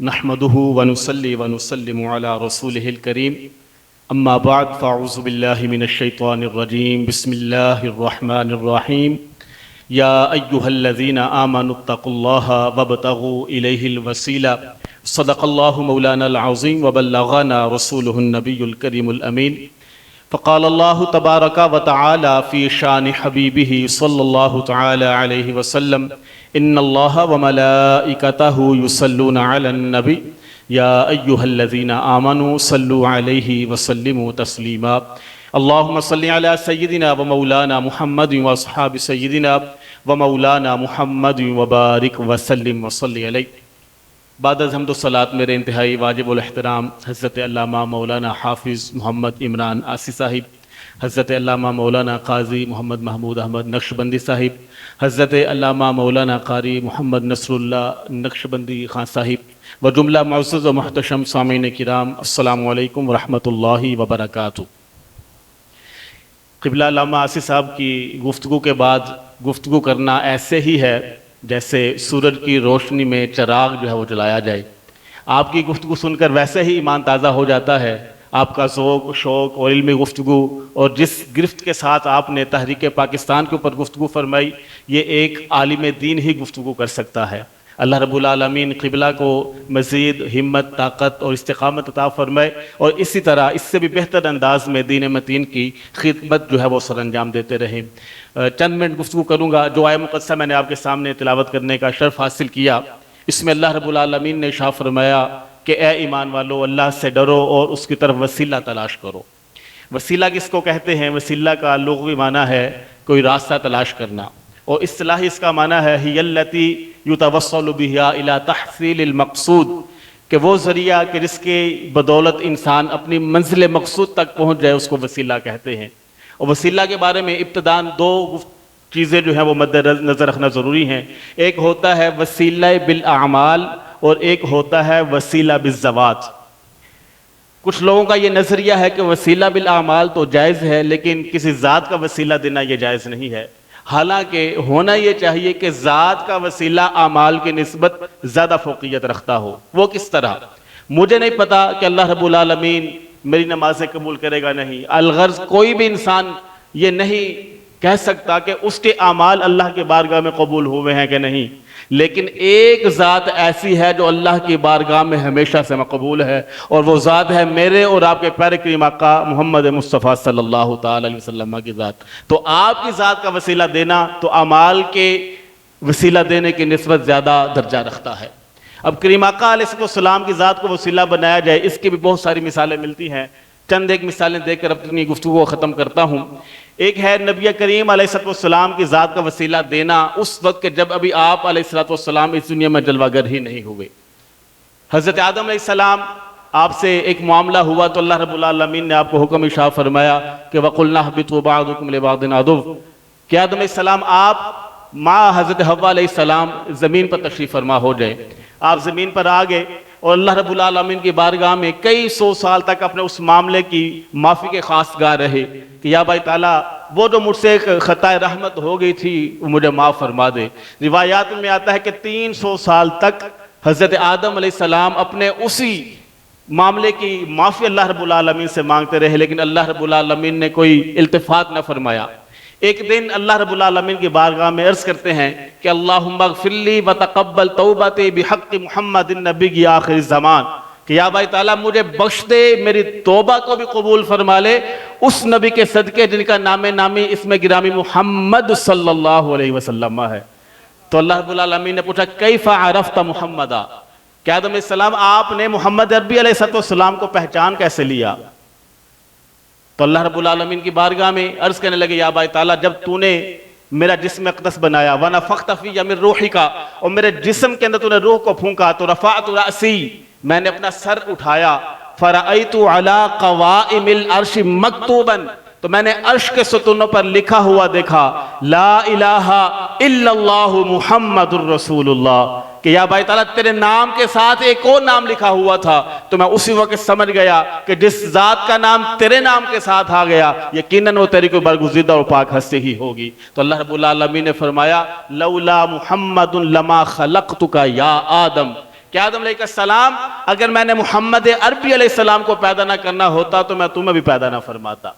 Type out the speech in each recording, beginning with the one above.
نحمده ونصلي ونسلم على رسوله الكريم اما بعد فاعوذ بالله من الشيطان الرجيم بسم الله الرحمن الرحيم يا ايها الذين آمنوا اتقوا الله وابتغوا اليه الوسيلة صدق الله مولانا العظيم وبلغنا رسوله النبي الكريم الامين فقال الله تبارك وتعالى في شان حبيبه صلى الله تعالى عليه وسلم ان الله وملائكته يصلون على النبي يا ايها الذين آمنوا صلوا عليه وسلموا تسليما اللهم صل على سيدنا ومولانا محمد واصحاب سيدنا ومولانا محمد وبارك وسلم وصلی علیہ۔ بعد از حمد و صلاۃ میرے انتہائی واجب الاحترام حضرت علامہ مولانا حافظ محمد عمران آسی صاحب، حضرت علامہ مولانا قاضی محمد محمود احمد نقشبندی صاحب، حضرت علامہ مولانا قاری محمد نصر اللہ نقشبندی خان صاحب و جملہ معزز و محتشم سامعین کرام، السلام علیکم ورحمۃ اللہ وبرکاتہ۔ قبلہ علامہ آسی صاحب کی گفتگو کے بعد گفتگو کرنا ایسے ہی ہے جیسے سورج کی روشنی میں چراغ جو ہے وہ جلایا جائے۔ آپ کی گفتگو سن کر ویسے ہی ایمان تازہ ہو جاتا ہے۔ آپ کا ذوق، شوق اور علمی گفتگو اور جس گرفت کے ساتھ آپ نے تحریک پاکستان کے اوپر گفتگو فرمائی، یہ ایک عالم دین ہی گفتگو کر سکتا ہے۔ اللہ رب العالمین قبلہ کو مزید ہمت، طاقت اور استقامت عطا فرمائے اور اسی طرح اس سے بھی بہتر انداز میں دین متین کی خدمت جو ہے وہ سر انجام دیتے رہیں۔ چند منٹ گفتگو کروں گا۔ جو آیہ مقدسہ میں نے آپ کے سامنے تلاوت کرنے کا شرف حاصل کیا، اس میں اللہ رب العالمین نے ارشاد فرمایا کہ اے ایمان والو، اللہ سے ڈرو اور اس کی طرف وسیلہ تلاش کرو۔ وسیلہ کس کو کہتے ہیں؟ وسیلہ کا لغوی معنی ہے کوئی راستہ تلاش کرنا، اور اصطلاحی اس کا معنی ہے ہی التی یتوصل بہا الی تحصیل المقصود، کہ وہ ذریعہ کہ جس کے بدولت انسان اپنی منزل مقصود تک پہنچ جائے اس کو وسیلہ کہتے ہیں۔ اور وسیلہ کے بارے میں ابتداً دو چیزیں جو ہیں وہ مد نظر رکھنا ضروری ہیں۔ ایک ہوتا ہے وسیلہ بالاعمال اور ایک ہوتا ہے وسیلہ بالذوات۔ کچھ لوگوں کا یہ نظریہ ہے کہ وسیلہ بالاعمال تو جائز ہے لیکن کسی ذات کا وسیلہ دینا یہ جائز نہیں ہے، حالانکہ ہونا یہ چاہیے کہ ذات کا وسیلہ اعمال کی نسبت زیادہ فوقیت رکھتا ہو۔ وہ کس طرح؟ مجھے نہیں پتا کہ اللہ رب العالمین میری نمازیں قبول کرے گا نہیں، الغرض کوئی بھی انسان یہ نہیں کہہ سکتا کہ اس کے اعمال اللہ کے بارگاہ میں قبول ہوئے ہیں کہ نہیں، لیکن ایک ذات ایسی ہے جو اللہ کی بارگاہ میں ہمیشہ سے مقبول ہے، اور وہ ذات ہے میرے اور آپ کے پیارے کریم آقا محمد مصطفیٰ صلی اللہ تعالی علیہ وسلم کی ذات۔ تو آپ کی ذات کا وسیلہ دینا تو اعمال کے وسیلہ دینے کی نسبت زیادہ درجہ رکھتا ہے۔ اب کریم آقا علیہ السلام کی ذات کو وسیلہ بنایا جائے، اس کی بھی بہت ساری مثالیں ملتی ہیں۔ چند ایک مثالیں دے کر اپنی گفتگو کو ختم کرتا ہوں۔ ایک ہے نبی کریم علیہ السلام کی ذات کا وسیلہ دینا اس وقت کہ جب ابھی آپ علیہ السلام اس دنیا میں جلوہ گر ہی نہیں ہوئے۔ حضرت آدم علیہ السلام آپ سے ایک معاملہ ہوا تو اللہ رب العالمین نے آپ کو حکم ارشاد فرمایا کہ وَقُلْنَا اهْبِطُوا بَعْضُكُمْ لِبَعْضٍ عَدُوٌّ، کہ آدم علیہ السلام آپ ماں حضرت حوا علیہ السلام زمین پر تشریف فرما ہو جائے۔ آپ زمین پر آ گئے اور اللہ رب العالمین کی بارگاہ میں کئی سو سال تک اپنے اس معاملے کی معافی کے خواستگار رہے کہ یا بھائی تعالیٰ وہ جو مجھ سے ایک خطائے رحمت ہو گئی تھی وہ مجھے معاف فرما دے۔ روایات میں آتا ہے کہ 300 سال تک حضرت آدم علیہ السلام اپنے اسی معاملے کی معافی اللہ رب العالمین سے مانگتے رہے، لیکن اللہ رب العالمین نے کوئی التفات نہ فرمایا۔ ایک دن اللہ رب العالمین کی بارگاہ میں عرض کرتے ہیں کہ اللہم اغفر لی وتقبل توبتی بحق محمد النبی آخر الزمان، کہ یا بھائی تعالیٰ مجھے بخش دے، میری توبہ کو بھی قبول فرما لے اس نبی کے صدقے جن کا نام نامی اسم گرامی محمد صلی اللہ علیہ وسلم ہے۔ تو اللہ رب العالمین نے پوچھا کیف عرفت محمدا، کہ آدم علیہ السلام آپ نے محمد عربی علیہ السلام کو پہچان کیسے لیا؟ تو اللہ رب العالمین کی بارگاہ میں عرض کرنے لگے یا بھائی تعالیٰ جب تو نے میرا جسم اقدس بنایا وَنَفَخْتَ فِيَّ مِن رُوحِكَ، اور میرے جسم کے اندر تو نے روح کو پھونکا تو رفعت رأسی، میں نے اپنا سر اٹھایا فَرَأَيْتُ عَلَىٰ قَوَائِمِ الْعَرْشِ مَكْتُوبًا، تو میں نے عرش کے ستونوں پر لکھا ہوا دیکھا لا الہ الا اللہ محمد الرسول اللہ، کہ یا بھائی تعالیٰ تیرے نام کے ساتھ ایک اور نام لکھا ہوا تھا، تو میں اسی وقت سمجھ گیا کہ جس ذات کا نام تیرے نام کے ساتھ آ گیا یقیناً وہ تیری کوئی برگزیدہ اور پاک ہستی ہی ہوگی۔ تو اللہ رب العالمین نے فرمایا لولا محمد لما خلقتک یا آدم، کہ آدم علیہ السلام اگر میں نے محمد عربی علیہ السلام کو پیدا نہ کرنا ہوتا تو میں تمہیں بھی پیدا نہ فرماتا.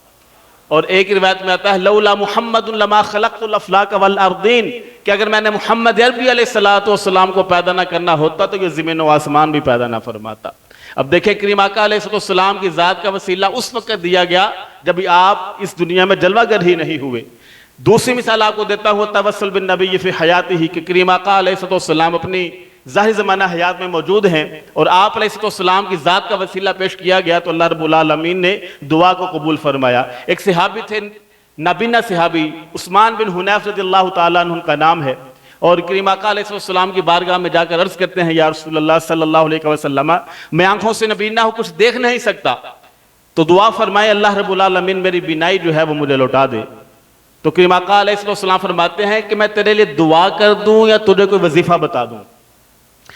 اور ایک روایت میں آتا ہے لولا محمد لما خلقت الافلاک والارضین، کہ اگر میں نے محمد عربی علیہ السلام کو پیدا نہ کرنا ہوتا تو یہ زمین و آسمان بھی پیدا نہ فرماتا. اب دیکھیں کریم آقا علیہ السلام کی ذات کا وسیلہ اس وقت دیا گیا جب آپ اس دنیا میں جلوہ گر ہی نہیں ہوئے. دوسری مثال آپ کو دیتا ہوں توسل بالنبی فی حیاتہ، کہ کریم آقا علیہ السلام اپنی ظاہر زمانہ حیات میں موجود ہیں اور آپ علیہ السلام کی ذات کا وسیلہ پیش کیا گیا تو اللہ رب العالمین نے دعا کو قبول فرمایا. ایک صحابی تھے نابینا صحابی عثمان بن حنیف رضی اللہ تعالیٰ عنہ کا نام ہے، اور کریم آقا علیہ السلام کی بارگاہ میں جا کر عرض کرتے ہیں یا رسول اللہ صلی اللہ علیہ وسلم میں آنکھوں سے نبینا ہوں، کچھ دیکھ نہیں سکتا، تو دعا فرمائے اللہ رب العالمین میری بینائی جو ہے وہ مجھے لوٹا دے. تو کریم آقا علیہ السلام فرماتے ہیں کہ میں تیرے لیے دعا کر دوں یا تجھے کوئی وظیفہ بتا دوں.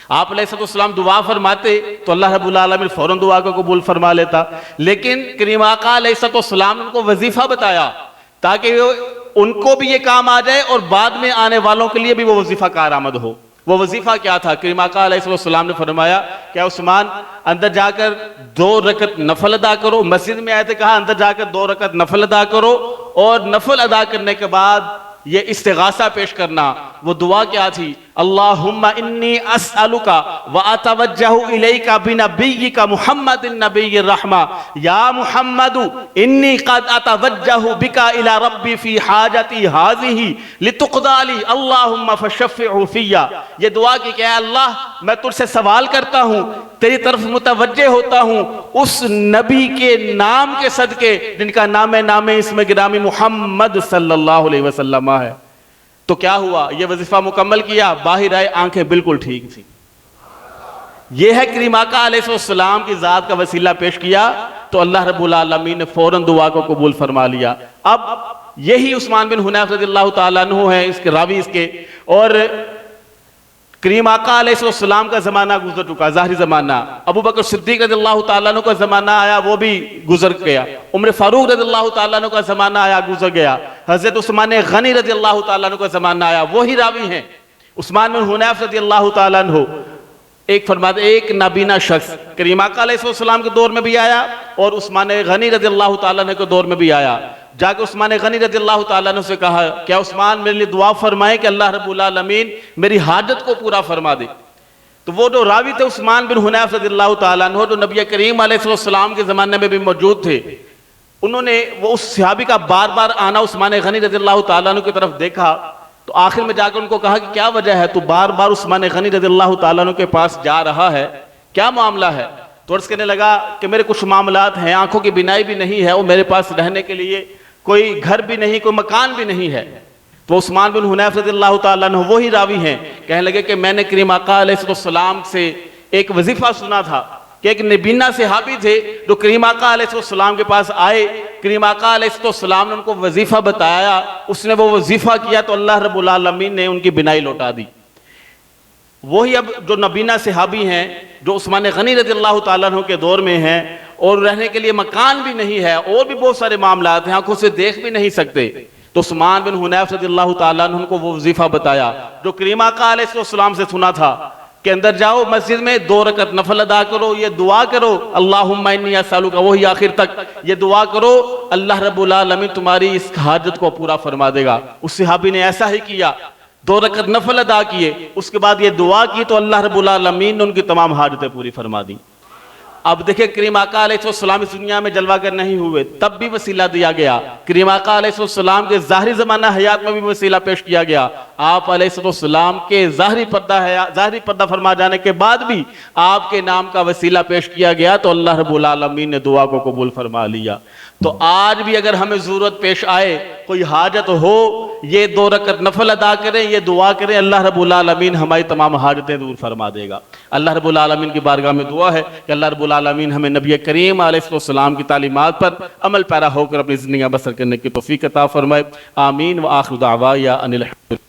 آپ علیہ السلام دعا فرماتے تو اللہ رب العالمین فوراً دعا کو قبول فرما لیتا، لیکن کریم آقا علیہ السلام نے ان کو وظیفہ بتایا تاکہ ان کو بھی یہ کام آ جائے اور بعد میں آنے والوں کے لیے بھی وہ وظیفہ کارآمد ہو. وہ وظیفہ کیا تھا؟ کریم آقا علیہ السلام نے فرمایا کہ عثمان اندر جا کر 2 رکعت نفل ادا کرو. مسجد میں آئے تھے، کہا اندر جا کر 2 رکعت نفل ادا کرو، اور نفل ادا کرنے کے بعد یہ استغاثہ پیش کرنا. وہ دعا کیا تھی؟ اللہم انی اسألک واتوجہ الیک بنبیک محمد النبی الرحمہ، یا محمد انی قد اتوجہ بک الی ربی فی حاجتی ہذہ لتقضی لی اللہم فشفع فی. یہ دعا کی کہ اے اللہ میں تجھ سے سوال کرتا ہوں، تیری طرف متوجہ ہوتا ہوں اس نبی کے نام کے صدقے جن کا نام اسم گرامی محمد صلی اللہ علیہ وسلم ہے. تو کیا ہوا؟ یہ وظیفہ مکمل کیا، باہر آئے آنکھیں بالکل ٹھیک تھی. یہ ہے کریم آقا علیہ السلام کی ذات کا وسیلہ پیش کیا تو اللہ رب العالمین نے فوراً دعا کو قبول فرما لیا. اب یہی عثمان بن حنیف رضی اللہ تعالیٰ عنہ ہیں اس کے راوی اس کے، اور کریم آقا علیہ السلام کا زمانہ گزر چکا، ظاہری زمانہ. ابو بکر صدیق رضی اللہ تعالیٰ عنہ کا زمانہ آیا، وہ بھی گزر گیا. عمر فاروق رضی اللہ تعالیٰ عنہ کا زمانہ آیا، گزر گیا. حضرت عثمان غنی رضی اللہ تعالیٰ عنہ کا زمانہ آیا، وہی راوی ہیں عثمان بن حنیف رضی اللہ تعالیٰ عنہ. ایک فرماتے ایک نابینا شخص کریم آقا علیہ السلام کے دور میں بھی آیا اور عثمان غنی رضی اللہ تعالیٰ عنہ کے دور میں بھی آیا. جا کے عثمان غنی رضی اللہ تعالیٰ عنہ سے کہا کہ عثمان میرے لیے دعا فرمائے کہ اللہ رب العالمین میری حاجت کو پورا فرما دے. تو وہ جو راوی تھے عثمان بن حنیف رضی اللہ تعالیٰ عنہ جو نبی کریم علیہ السلام کے زمانے میں بھی موجود تھے، انہوں نے وہ اس صحابی کا بار بار آنا عثمان غنی رضی اللہ تعالیٰ عنہ کی طرف دیکھا تو آخر میں جا کر ان کو کہا کہ کیا وجہ ہے تو بار بار عثمان غنی رضی اللہ تعالیٰ عنہ کے پاس جا رہا ہے، کیا معاملہ ہے؟ تو عرض کرنے لگا کہ میرے کچھ معاملات ہیں، آنکھوں کی بینائی بھی نہیں ہے اور میرے پاس رہنے کے لیے کوئی گھر بھی نہیں، کوئی مکان بھی نہیں ہے. تو عثمان بن حنیف رضی اللہ تعالیٰ عنہ وہی راوی ہیں، کہنے لگے کہ میں نے کریم آقا علیہ السلام سے ایک وظیفہ سنا تھا کہ ایک نبینا صحابی تھے جو کریم آقا علیہ السلام کے پاس آئے، کریم آقا علیہ السلام نے ان کو وظیفہ بتایا، اس نے وہ وظیفہ کیا تو اللہ رب العالمین نے ان کی بینائی لوٹا دی. وہی اب جو نبینا صحابی ہیں جو عثمان غنی رضی اللہ تعالیٰ عنہ کے دور میں ہیں اور رہنے کے لیے مکان بھی نہیں ہے اور بھی بہت سارے معاملات ہیں، آنکھوں سے دیکھ بھی نہیں سکتے، تو عثمان بن حنیف رضی اللہ تعالیٰ عنہ کو وہ وظیفہ بتایا جو کریم آقا علیہ السلام سے سنا تھا کہ اندر جاؤ مسجد میں 2 رکعت نفل ادا کرو، یہ دعا کرو اللہم انی اسألک، وہی آخر تک یہ دعا کرو اللہ رب العالمین تمہاری اس حاجت کو پورا فرما دے گا. اس صحابی نے ایسا ہی کیا، 2 رکعت نفل ادا کیے، اس کے بعد یہ دعا کی تو اللہ رب العالمین نے ان کی تمام حاجتیں پوری فرما دی. اب دیکھیں کریم آقا علیہ السلام اس دنیا میں جلوہ گر نہیں ہوئے تب بھی وسیلہ دیا گیا، کریم آقا علیہ السلام کے ظاہری زمانہ حیات میں بھی وسیلہ پیش کیا گیا. آپ علیہ السلام کے ظاہری پردہ فرما جانے کے بعد بھی آپ کے نام کا وسیلہ پیش کیا گیا تو اللہ رب العالمین نے دعا کو قبول فرما لیا. تو آج بھی اگر ہمیں ضرورت پیش آئے، کوئی حاجت ہو، یہ 2 رکعت نفل ادا کریں، یہ دعا کریں، اللہ رب العالمین ہماری تمام حاجتیں دور فرما دے گا. اللہ رب العالمین کی بارگاہ میں دعا ہے کہ اللہ رب العالمین ہمیں نبی کریم علیہ السلام کی تعلیمات پر عمل پیرا ہو کر اپنی زندگیاں بسر کرنے کی توفیق عطا فرمائے. آمین. وآخر دعوایا ان الحمد للہ.